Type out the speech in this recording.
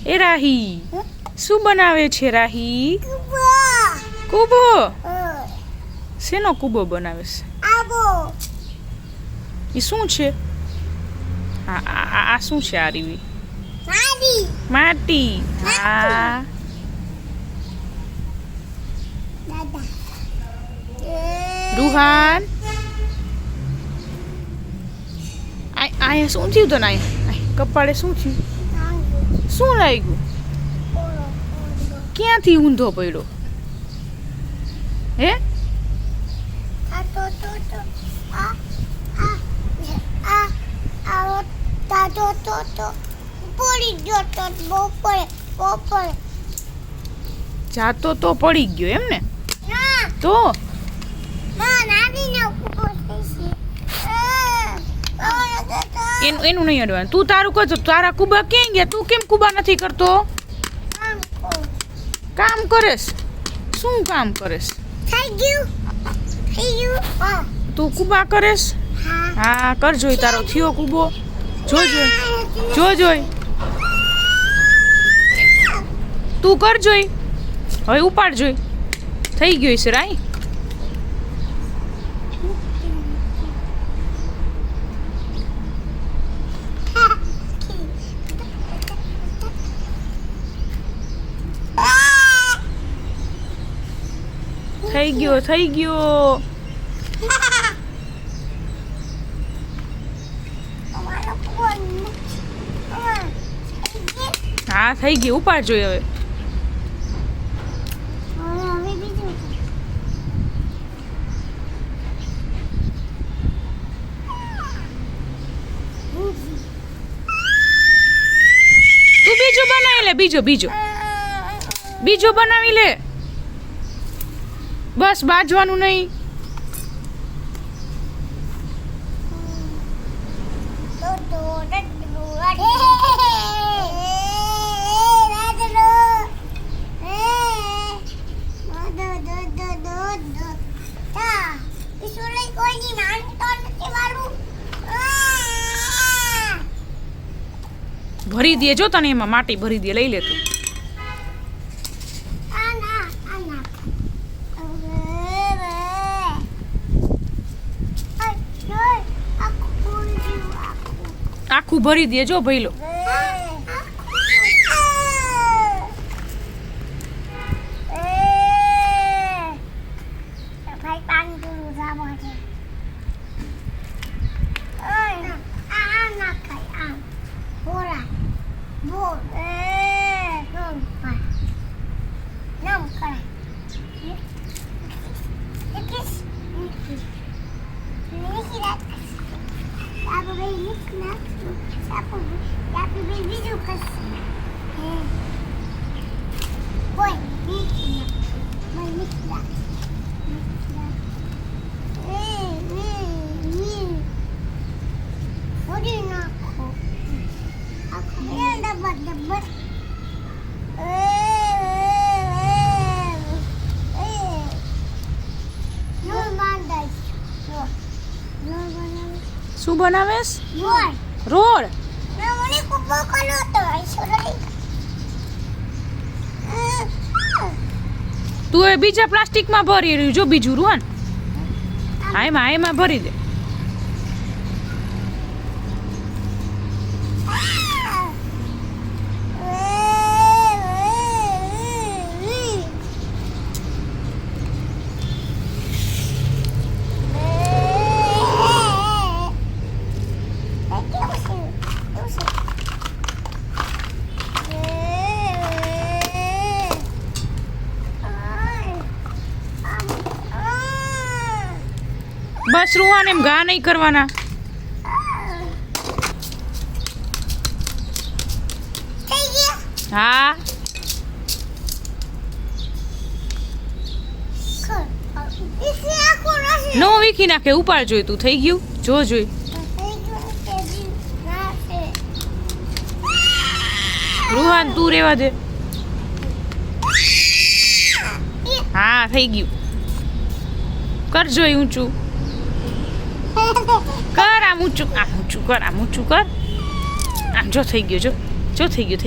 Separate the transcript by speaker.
Speaker 1: એ રાહી શું બનાવે છે રાહી? કૂબો. શેનો કૂબો બનાવે છે? એ શું છે? આ શું છે? આ રીવી માટી. હા રૂહાન અહીંયા શું થયું તને? અહીંયા કપાળે શું થયું? શું લાગ્યું? ક્યાંથી ઊંધો પડ્યો? હે જાતો તો પડી ગયો એમ ને? તો એનું નહીં અડવાનું. તું તારું કરજો. તારા કુબા ક્યાં ગયા? તું કેમ કુબા નથી કરતો? કામ કરેશ? શું કામ કરેશ? તું કુબા કરેશ? હા કરજો. તારો થયો કુબો. જોઈ તું કરજો. હવે ઉપાડ જોઈ. થઈ ગયો છે રાઈ. થઈ ગયો. હા થઈ ગયું. ઉપાડ જોઈ હવે. તું બીજો બનાવી લે. બીજો બનાવી લે. બસ બાજવાનું નહીં. ભરી દે જો તને એમાં માટી ભરી દે. લઈ લે તું. આખું ભરી દે જો ભઈલો. શું બનાવેશ? રોડ. તું એ બીજા પ્લાસ્ટિકમાં ભરી રહ્યું જો. બીજું રૂહાન એમાં ભરી દે. બસ રૂહાન એમ ઘા નહીં કરવાના. હા નો વીખી નાખે. ઉપાડ જોઈ. તું થઈ ગયું જોઈ. રૂહાન તું રેવા દે. હા થઈ ગયું. કરજો ઊંચું કર. આમ ઊંચું કર. આમ જો થઈ ગયું. જો થઈ ગયું.